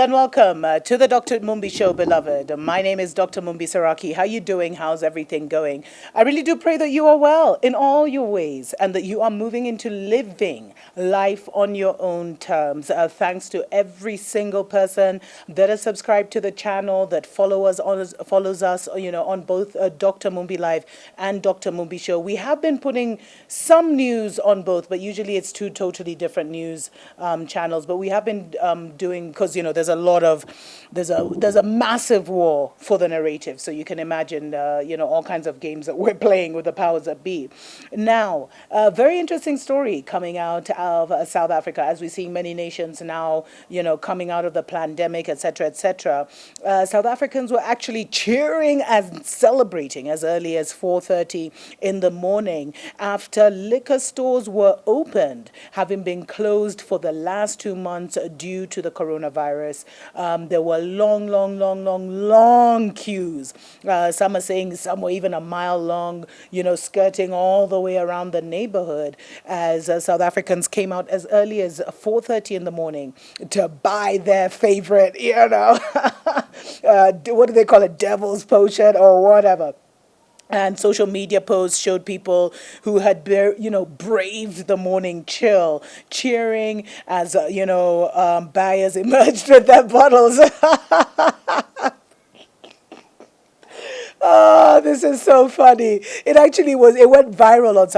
Hello and welcome to the Dr. Mumbi Show, beloved. My name is Dr. Mumbi Saraki. How you doing? How's everything going? I really do pray that you are well in all your ways and that you are moving into living life on your own terms. Thanks to every single person that has subscribed to the channel, that follows us, on both Dr. Mumbi Live and Dr. Mumbi Show. We have been putting some news on both, but usually it's two totally different news channels. But we have been doing, because there's a massive war for the narrative, so you can imagine all kinds of games that we're playing with the powers that be. Now, a very interesting story coming out of South Africa, as we see many nations now coming out of the pandemic, etc., etc. South Africans were actually cheering and celebrating as early as 4:30 in the morning after liquor stores were opened, having been closed for the last 2 months due to the coronavirus. There were long queues. Some are saying some were even a mile long, skirting all the way around the neighborhood as South Africans came out as early as 4:30 in the morning to buy their favorite, what do they call it, devil's potion or whatever. And social media posts showed people who had, braved the morning chill, cheering as, buyers emerged with their bottles. Oh, this is so funny. It went viral in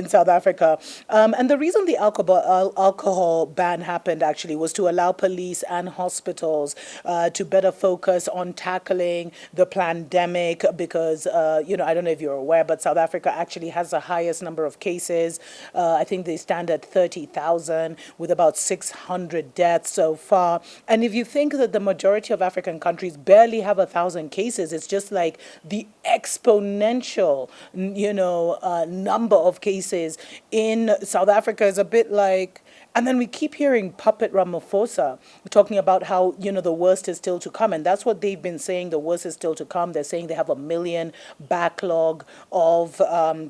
South Africa. And the reason the alcohol ban happened actually was to allow police and hospitals to better focus on tackling the pandemic because, I don't know if you're aware, but South Africa actually has the highest number of cases. I think they stand at 30,000 with about 600 deaths so far. And if you think that the majority of African countries barely have 1,000 cases, it's just like the exponential, number of cases in South Africa is a bit like, and then we keep hearing Puppet Ramaphosa talking about how, the worst is still to come. And that's what they've been saying, the worst is still to come. They're saying they have 1 million backlog of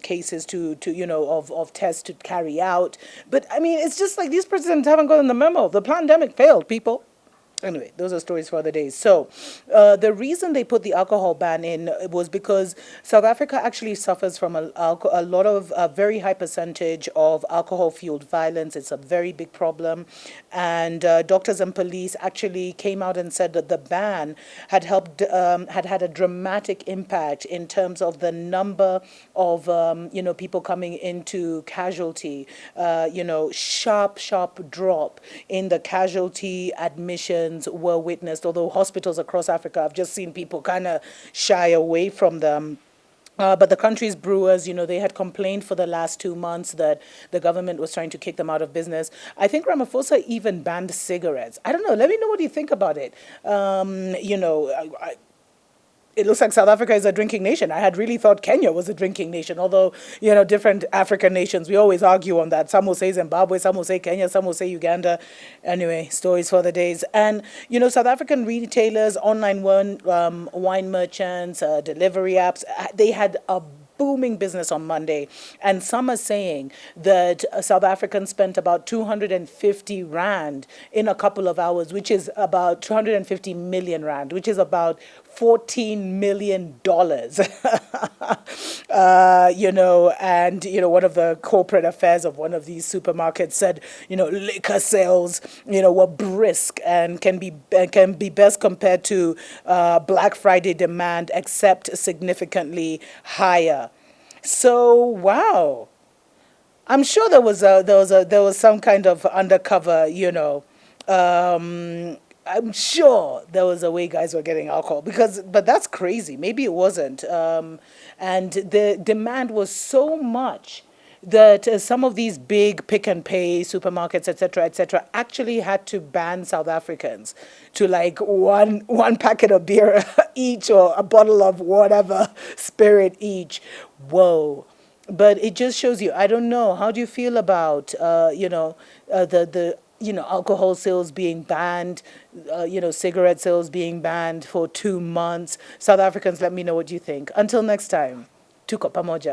cases of tests to carry out. But I mean, it's just like these presidents haven't gotten the memo. The pandemic failed, people. Anyway, those are stories for other days. So the reason they put the alcohol ban in was because South Africa actually suffers from a very high percentage of alcohol-fueled violence. It's a very big problem. And doctors and police actually came out and said that the ban had had a dramatic impact in terms of the number of, people coming into casualty, sharp drop in the casualty admissions were witnessed, although hospitals across Africa, I've just seen people kind of shy away from them. But the country's brewers, they had complained for the last 2 months that the government was trying to kick them out of business. I think Ramaphosa even banned cigarettes. I don't know. Let me know what you think about it. It looks like South Africa is a drinking nation. I had really thought Kenya was a drinking nation, although, different African nations, we always argue on that. Some will say Zimbabwe, some will say Kenya, some will say Uganda. Anyway, stories for the days. And, South African retailers, online wine merchants, delivery apps, they had a booming business on Monday. And some are saying that South Africans spent about 250 rand in a couple of hours, which is about 250 million rand, which is about $14 million. One of the corporate affairs of one of these supermarkets said, liquor sales, were brisk and can be best compared to Black Friday demand, except significantly higher. So, wow. I'm sure there was some kind of undercover, I'm sure there was a way guys were getting alcohol but that's crazy. Maybe it wasn't. And the demand was so much that some of these big pick and pay supermarkets, etc., actually had to ban South Africans to like one packet of beer each or a bottle of whatever spirit each. Whoa. But it just shows you, I don't know, how do you feel about, alcohol sales being banned, cigarette sales being banned for 2 months? South Africans, let me know what you think. Until next time, tuko pamoja.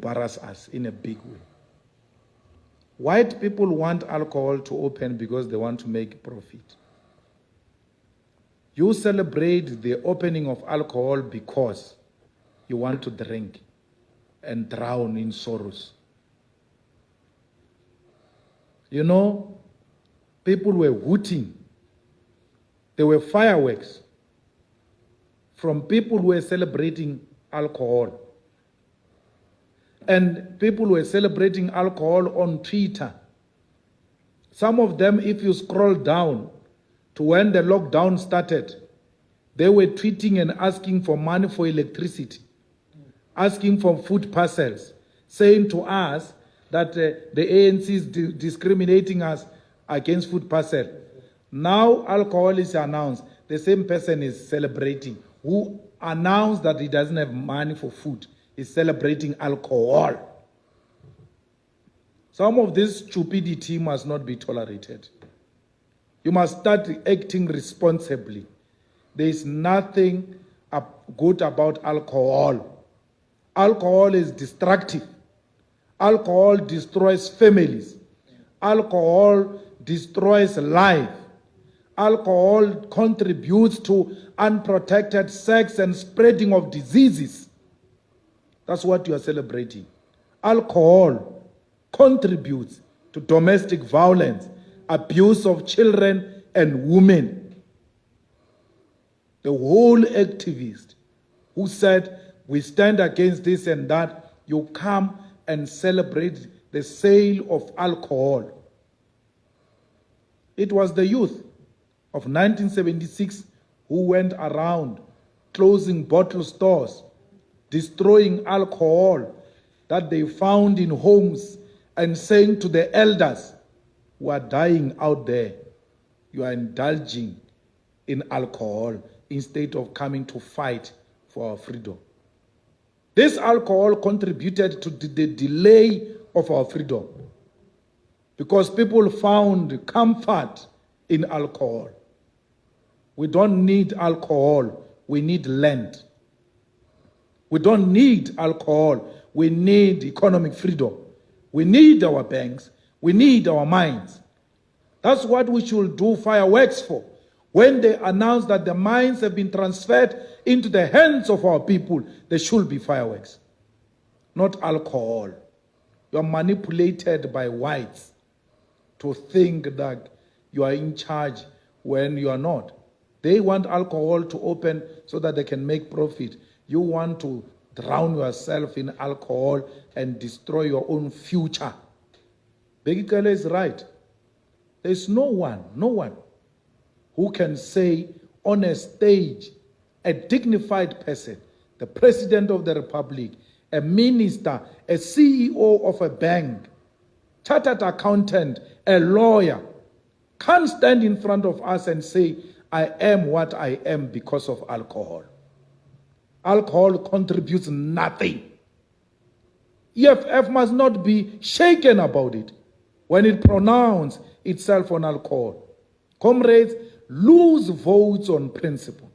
embarrass us in a big way. White people want alcohol to open because they want to make profit. You celebrate the opening of alcohol because you want to drink and drown in sorrows. You know, people were hooting. There were fireworks from people who were celebrating alcohol. And people were celebrating alcohol on Twitter. Some of them, if you scroll down to when the lockdown started, they were tweeting and asking for money for electricity, asking for food parcels, saying to us that the ANC is discriminating us against food parcel. Now alcohol is announced. The same person is celebrating, who announced that he doesn't have money for food, is celebrating alcohol. Some of this stupidity must not be tolerated. You must start acting responsibly. There is nothing good about alcohol. Alcohol is destructive. Alcohol destroys families. Alcohol destroys life. Alcohol contributes to unprotected sex and spreading of diseases. That's what you are celebrating. Alcohol contributes to domestic violence, abuse of children and women. The whole activist who said, we stand against this and that, you come and celebrate the sale of alcohol. It was the youth of 1976 who went around closing bottle stores, destroying alcohol that they found in homes, and saying to the elders who are dying out there, you are indulging in alcohol instead of coming to fight for our freedom. This alcohol contributed to the delay of our freedom because people found comfort in alcohol. We don't need alcohol, we need land. We don't need alcohol, we need economic freedom. We need our banks, we need our mines. That's what we should do fireworks for. When they announce that the mines have been transferred into the hands of our people, there should be fireworks, not alcohol. You are manipulated by whites to think that you are in charge when you are not. They want alcohol to open so that they can make profit. You want to drown yourself in alcohol and destroy your own future. Begikele is right. There's no one who can say on a stage, a dignified person, the President of the Republic, a minister, a CEO of a bank, chartered accountant, a lawyer, can't stand in front of us and say, I am what I am because of alcohol. Alcohol contributes nothing. EFF must not be shaken about it when it pronounces itself on alcohol. Comrades, lose votes on principle.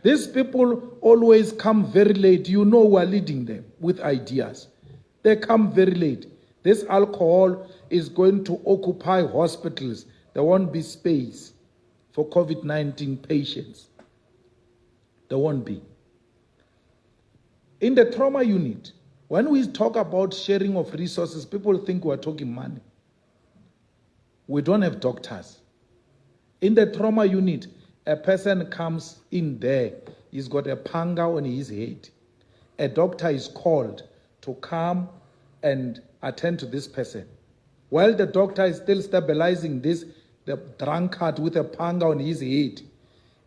These people always come very late. You know we're leading them with ideas. They come very late. This alcohol is going to occupy hospitals. There won't be space for COVID-19 patients. There won't be. In the trauma unit, when we talk about sharing of resources, people think we're talking money. We don't have doctors. In the trauma unit, a person comes in there, he's got a panga on his head. A doctor is called to come and attend to this person. While the doctor is still stabilizing this, the drunkard with a panga on his head,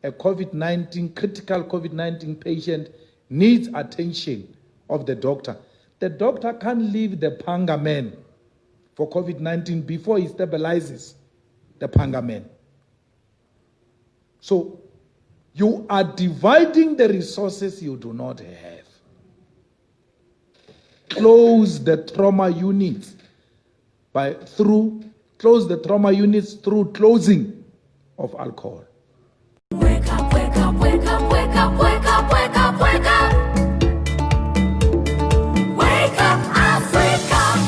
a critical COVID-19 patient needs attention of the doctor. The doctor can't leave the panga man for COVID-19 before he stabilizes the panga man. So you are dividing the resources you do not have. Close the trauma units through closing of alcohol. Wake up, wake up, wake up.